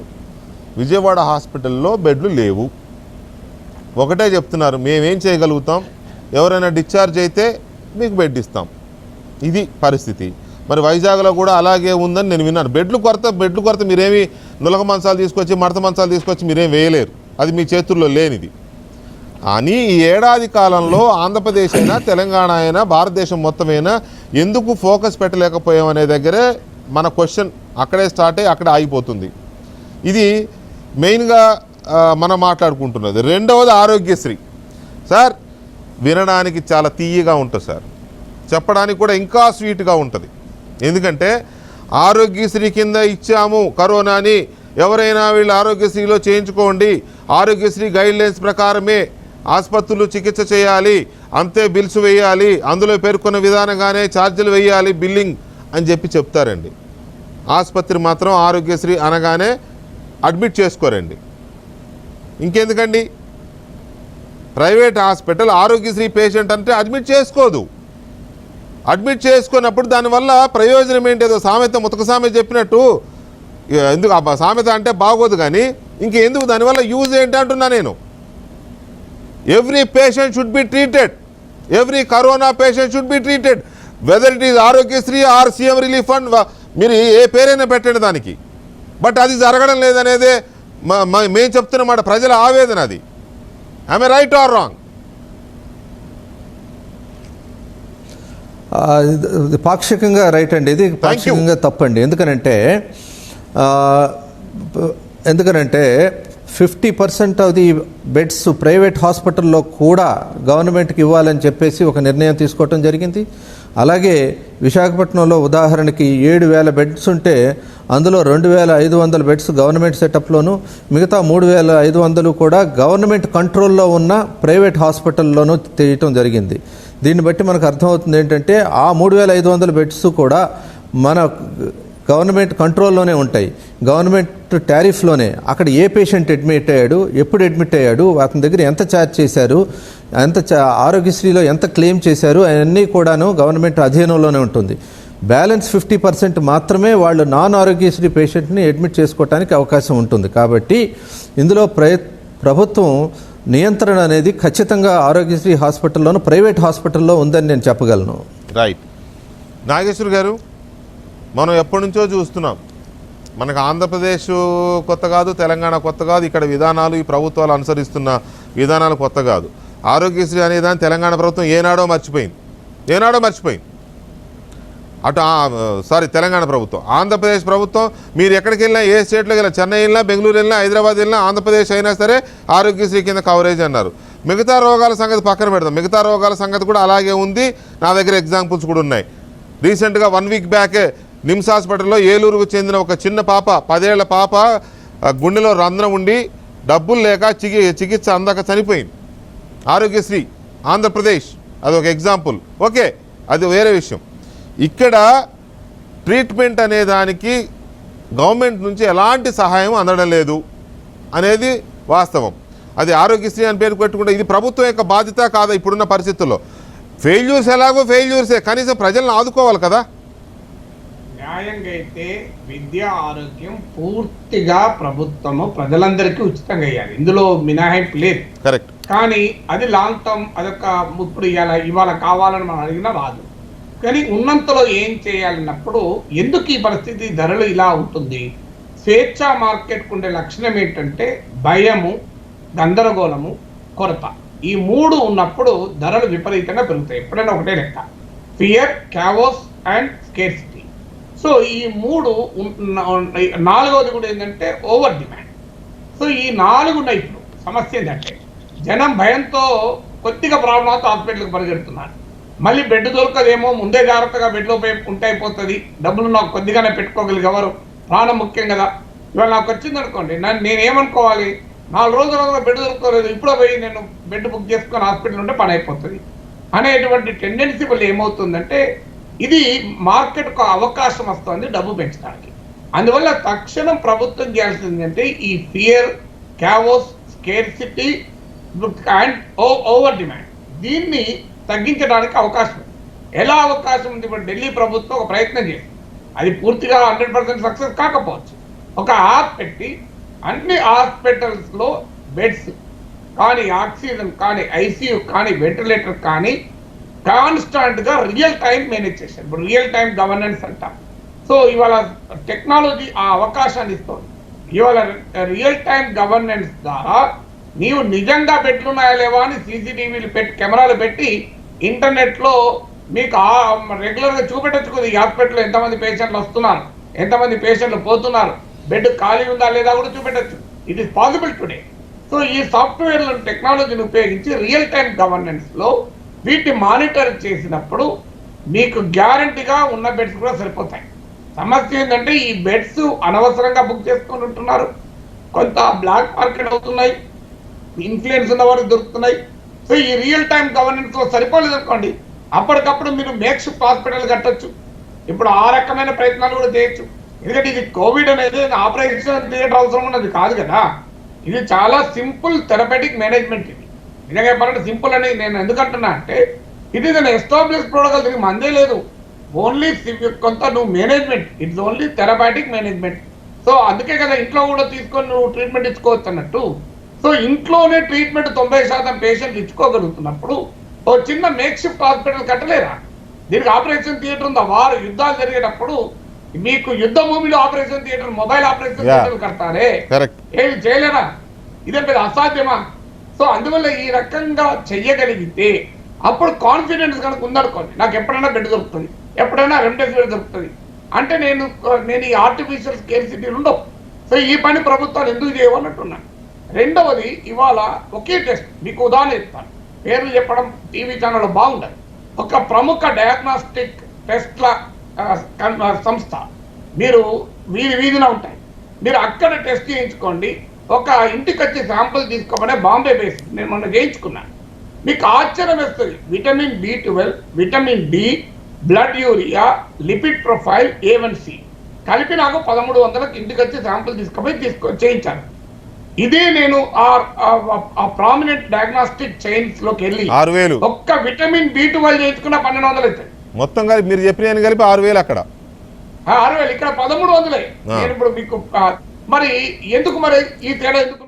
విజయవాడ హాస్పిటల్లో బెడ్లు లేవు. ఒకటే చెప్తున్నారు, మేమేం చేయగలుగుతాం, ఎవరైనా డిశ్చార్జ్ అయితే మీకు బెడ్ ఇస్తాం. ఇది పరిస్థితి. మరి వైజాగ్లో కూడా అలాగే ఉందని నేను విన్నాను. బెడ్లు కొరత మీరేమి నులక మంచాలు తీసుకొచ్చి, మడత మంచాలు తీసుకొచ్చి మీరేం వేయలేరు, అది మీ చేతుల్లో లేనిది. కానీ ఈ ఏడాది కాలంలో ఆంధ్రప్రదేశ్ అయినా, తెలంగాణ అయినా, భారతదేశం మొత్తమైనా ఎందుకు ఫోకస్ పెట్టలేకపోయాం అనే దగ్గరే మన క్వశ్చన్ అక్కడే స్టార్ట్ అయ్యి అక్కడే ఆగిపోతుంది. ఇది మెయిన్గా మనం మాట్లాడుకుంటున్నది. రెండవది ఆరోగ్యశ్రీ. సార్, వినడానికి చాలా తీయగా ఉంటుంది సార్, చెప్పడానికి కూడా ఇంకా స్వీట్గా ఉంటుంది. ఎందుకంటే ఆరోగ్యశ్రీ కింద ఇచ్చాము కరోనాని, ఎవరైనా వీళ్ళు ఆరోగ్యశ్రీలో చేయించుకోండి, ఆరోగ్యశ్రీ గైడ్లైన్స్ ప్రకారమే ఆసుపత్రులు చికిత్స చేయాలి, అంతే బిల్స్ వేయాలి, అందులో పేర్కొన్న విధానంగానే ఛార్జీలు వేయాలి, బిల్లింగ్ అని చెప్తారండి. ఆసుపత్రి మాత్రం ఆరోగ్యశ్రీ అనగానే అడ్మిట్ చేసుకోరండి. ఇంకెందుకండి, ప్రైవేట్ హాస్పిటల్ ఆరోగ్యశ్రీ పేషెంట్ అంటే అడ్మిట్ చేసుకోదు. అడ్మిట్ చేసుకున్నప్పుడు దానివల్ల ప్రయోజనం ఏంటి? ఏదో సామెత, ముతక సామెత చెప్పినట్టు, ఎందుకు ఆ సామెత అంటే బాగోదు కానీ ఇంకెందుకు, దానివల్ల యూజ్ ఏంటి అంటున్నా నేను. Every patient should be treated, every corona patient should be treated, whether it is Aarogyasri or CM relief fund, మీరు ఏ పేరైనా పెట్టండి దానికి. బట్ అది జరగడం లేదనేదే మేము చెప్తున్నమాట, ప్రజల ఆవేదన అది. I right are wrong? ఇది పాక్షికంగా రైట్ అండి, ఇది పాక్షికంగా తప్పండి. ఎందుకనంటే 50% ఆఫ్ ది బెడ్స్ ప్రైవేట్ హాస్పిటల్లో కూడా గవర్నమెంట్కి ఇవ్వాలని చెప్పేసి ఒక నిర్ణయం తీసుకోవటం జరిగింది. అలాగే విశాఖపట్నంలో ఉదాహరణకి 7,000 బెడ్స్ ఉంటే అందులో 2,500 బెడ్స్ గవర్నమెంట్ సెటప్లోను, మిగతా 3,500 కూడా గవర్నమెంట్ కంట్రోల్లో ఉన్న ప్రైవేట్ హాస్పిటల్లోనూ తీయటం జరిగింది. దీన్ని బట్టి మనకు అర్థమవుతుంది ఏంటంటే ఆ 3,500 బెడ్స్ కూడా మన గవర్నమెంట్ కంట్రోల్లోనే ఉంటాయి, గవర్నమెంట్ టారిఫ్లోనే. అక్కడ ఏ పేషెంట్ అడ్మిట్ అయ్యాడు, ఎప్పుడు అడ్మిట్ అయ్యాడు, అతని దగ్గర ఎంత ఛార్జ్ చేశారు, ఆరోగ్యశ్రీలో ఎంత క్లెయిమ్ చేశారు, అవన్నీ కూడాను గవర్నమెంట్ అధీనంలోనే ఉంటుంది. బ్యాలెన్స్ 50% మాత్రమే వాళ్ళు నాన్ ఆరోగ్యశ్రీ పేషెంట్ని అడ్మిట్ చేసుకోవడానికి అవకాశం ఉంటుంది. కాబట్టి ఇందులో ప్రభుత్వం నియంత్రణ అనేది ఖచ్చితంగా ఆరోగ్యశ్రీ హాస్పిటల్లోనూ ప్రైవేట్ హాస్పిటల్లో ఉందని నేను చెప్పగలను. రైట్. నాగేశ్వర్ గారు, మనం ఎప్పటి నుంచో చూస్తున్నాం, మనకు ఆంధ్రప్రదేశ్ కొత్త కాదు, తెలంగాణ కొత్త కాదు, ఇక్కడ విధానాలు ఈ ప్రభుత్వాలు అనుసరిస్తున్న విధానాలు కొత్త కాదు. ఆరోగ్యశ్రీ అనేదాన్ని తెలంగాణ ప్రభుత్వం ఏనాడో మర్చిపోయింది. తెలంగాణ ప్రభుత్వం. ఆంధ్రప్రదేశ్ ప్రభుత్వం మీరు ఎక్కడికి వెళ్ళినా, ఏ స్టేట్లోకి వెళ్ళినా, చెన్నై వెళ్ళినా, బెంగళూరు వెళ్ళినా, హైదరాబాద్ వెళ్ళినా, ఆంధ్రప్రదేశ్ అయినా సరే ఆరోగ్యశ్రీ కింద కవరేజ్ అన్నారు. మిగతా రోగాల సంగతి పక్కన పెడదాం, మిగతా రోగాల సంగతి కూడా అలాగే ఉంది. నా దగ్గర ఎగ్జాంపుల్స్ కూడా ఉన్నాయి. రీసెంట్గా 1 వీక్ బ్యాకే నిమ్స్ హాస్పిటల్లో ఏలూరుకు చెందిన ఒక చిన్న పాప, 10 ఏళ్ల పాప గుండెలో రంధ్రం ఉండి డబ్బులు లేక చికిత్స అందక చనిపోయింది. ఆరోగ్యశ్రీ ఆంధ్రప్రదేశ్ అదొక ఎగ్జాంపుల్. ఓకే, అది వేరే విషయం. ఇక్కడ ట్రీట్మెంట్ అనే దానికి గవర్నమెంట్ నుంచి ఎలాంటి సహాయం అందడం లేదు అనేది వాస్తవం. అది ఆరోగ్యశ్రీ అని పేరు పెట్టుకుంటే ఇది ప్రభుత్వం యొక్క బాధ్యత కాదా? ఇప్పుడున్న పరిస్థితుల్లో ఫెయిల్యూర్స్ ఎలాగో ఫెయిల్యూర్సే, కనీసం ప్రజలను ఆదుకోవాలి కదా. న్యాయంగా అయితే విద్య, ఆరోగ్యం పూర్తిగా ప్రభుత్వము ప్రజలందరికీ ఉచితంగా ఇవ్వాలి, ఇందులో మినహాయింపు లేదు. కరెక్ట్. కానీ అది లాంగ్ టర్మ్, అదొక ఇప్పుడు ఇవాళ కావాలని మనం అడిగినా రాదు. కానీ ఉన్నంతలో ఏం చేయాలన్నప్పుడు ఎందుకు ఈ పరిస్థితి ధరలు ఇలా ఉంటుంది? స్వేచ్ఛ మార్కెట్కు ఉండే లక్షణం ఏంటంటే భయము, గందరగోళము, కొరత. ఈ 3 ఉన్నప్పుడు ధరలు విపరీతంగా పెరుగుతాయి. ఎప్పుడైనా ఒకటే లెక్క, fear, chaos and scarcity. So ఈ 3, 4వది కూడా ఏంటంటే ఓవర్ డిమాండ్. సో ఈ 4 ఉన్నాయి. ఇప్పుడు సమస్య ఏంటంటే జనం భయంతో కొద్దిగా ప్రాబ్లం అవుతూ హాస్పిటల్కి పరిగెడుతున్నారు. మళ్ళీ బెడ్ దొరకదేమో, ముందే జాగ్రత్తగా బెడ్లో ఉంటే అయిపోతుంది, డబ్బులు నాకు కొద్దిగానే పెట్టుకోగలిగేవారు, ప్రాణం ముఖ్యం కదా. ఇవాళ నాకు వచ్చింది అనుకోండి, నేనేమనుకోవాలి, 4 రోజుల తర్వాత బెడ్ దొరకలేదు, ఇప్పుడో పోయి నేను బెడ్ బుక్ చేసుకొని హాస్పిటల్ ఉంటే పని అయిపోతుంది అనేటువంటి టెండెన్సీ వల్ల ఏమవుతుందంటే ఇది మార్కెట్కు అవకాశం వస్తుంది డబ్బు పెంచడానికి. అందువల్ల తక్షణం ప్రభుత్వం చేయాల్సింది అంటే ఈ fear, chaos, scarcity and over demand, దీన్ని తగ్గించడానికి అవకాశం ఉంది. ఎలా అవకాశం ఉంది? ఇప్పుడు ఢిల్లీ ప్రభుత్వం ఒక ప్రయత్నం చేసింది, అది పూర్తిగా 100% సక్సెస్ కాకపోవచ్చు. ఒక యాప్ పెట్టి అన్ని హాస్పిటల్స్లో బెడ్స్ కానీ, ఆక్సిజన్ కానీ, ఐసీయూ కానీ, వెంటిలేటర్ కానీ కాన్స్టాంట్గా రియల్ టైం మేనేజ్ చేశారు. ఇప్పుడు రియల్ టైం గవర్నెన్స్ అంటాం. సో ఇవాళ టెక్నాలజీ ఆ అవకాశాన్ని ఇస్తుంది. ఇవాళ రియల్ టైం గవర్నెన్స్ ద్వారా నీవు నిజంగా బెడ్లు ఉన్నాయా లేవా అని సీసీటీవీలు పెట్టి, కెమెరాలు పెట్టి ఇంటర్నెట్లో మీకు రెగ్యులర్గా చూపెట్టచ్చు కదా. ఈ హాస్పిటల్లో ఎంతమంది పేషెంట్లు వస్తున్నారు, ఎంతమంది పేషెంట్లు పోతున్నారు, బెడ్ ఖాళీ ఉందా లేదా కూడా చూపెట్టచ్చు. It is possible today. So ఈ సాఫ్ట్వేర్లను, టెక్నాలజీని ఉపయోగించి రియల్ టైం గవర్నెన్స్లో వీటిని మానిటర్ చేసినప్పుడు మీకు గ్యారంటీగా ఉన్న బెడ్స్ కూడా సరిపోతాయి. సమస్య ఏంటంటే ఈ బెడ్స్ అనవసరంగా బుక్ చేసుకొని ఉంటున్నారు, కొంత బ్లాక్ మార్కెట్ అవుతున్నాయి, ఇన్ఫ్లుయెన్స్ ఉన్న వారికి దొరుకుతున్నాయి. సో ఈ రియల్ టైం గవర్నెన్స్లో సరిపోలేదు అనుకోండి, అప్పటికప్పుడు మీరు మేక్షిఫ్ట్ హాస్పిటల్ కట్టచ్చు. ఇప్పుడు ఆ రకమైన ప్రయత్నాలు కూడా చేయొచ్చు. ఎందుకంటే ఇది కోవిడ్ అనేది ఆపరేషన్ థియేటర్ అవసరం ఉన్నది కాదు కదా. ఇది చాలా సింపుల్ థెరపటిక్ మేనేజ్మెంట్. ఇది నిజంగా చెప్పాలంటే సింపుల్ అని నేను ఎందుకంటున్నా అంటే it is an establish protocol. దీనికి మందే లేదు, ఓన్లీ కొంత నువ్వు management, it's only therapeutic management. So అందుకే కదా ఇంట్లో కూడా తీసుకొని నువ్వు ట్రీట్మెంట్ ఇచ్చుకోవచ్చు అన్నట్టు. సో ఇంట్లోనే ట్రీట్మెంట్ 90% పేషెంట్లు ఇచ్చుకోగలుగుతున్నప్పుడు ఓ చిన్న మేక్షిఫ్ట్ హాస్పిటల్ కట్టలేరా? దీనికి ఆపరేషన్ థియేటర్ ఉందా? వారు యుద్ధాలు జరిగేటప్పుడు మీకు యుద్ధ భూమిలో operation theatre, mobile operation theatre కడతారే, ఏమి చేయలేరా? ఇదే పెద్ద అసాధ్యమా? సో అందువల్ల ఈ రకంగా చెయ్యగలిగితే అప్పుడు కాన్ఫిడెన్స్ కనుక ఉందనుకోండి, నాకు ఎప్పుడైనా బెడ్ దొరుకుతుంది, ఎప్పుడైనా రెమ్డెసివిర్ దొరుకుతుంది అంటే నేను ఈ ఆర్టిఫిషియల్ స్కేర్సిటీలు ఉండవు. సో ఈ పని ప్రభుత్వాలు ఎందుకు చేయవన్నట్టున్నాను. రెండవది, ఇవాళ ఒకే టెస్ట్, మీకు ఉదాహరణ ఇస్తాను, పేర్లు చెప్పడం టీవీ ఛానల్లో బాగుండదు. ఒక ప్రముఖ డయాగ్నాస్టిక్ టెస్ట్ల సంస్థ మీరు వీధిన ఉంటాయి, మీరు అక్కడ టెస్ట్ చేయించుకోండి. ఒక ఇంటికి వచ్చి శాంపుల్ తీసుకోమనే బాంబే బేస్ నేను మొన్న చేయించుకున్నాను. మీకు ఆశ్చర్యం వేస్తుంది. Vitamin B12, vitamin D, blood urea, lipid profile, A1C కలిపి నాకు 1300కి ఇంటికి వచ్చి శాంపుల్ తీసుకుపోయి చేయించాను. ఇదే నేను ఆ ప్రామినెంట్ డయాగ్నాస్టిక్ చైన్స్ లోకి వెళ్ళి 6000 ఒక్క విటమిన్ B12 చేయించుకున్న 1200 అవుతుంది. మొత్తం కలిపి మీరు చెప్పిన కలిపి 6000 అక్కడ 6000, ఇక్కడ 1300. నేను ఇప్పుడు మీకు మరి ఎందుకు మరి ఈ తేడా ఎందుకు?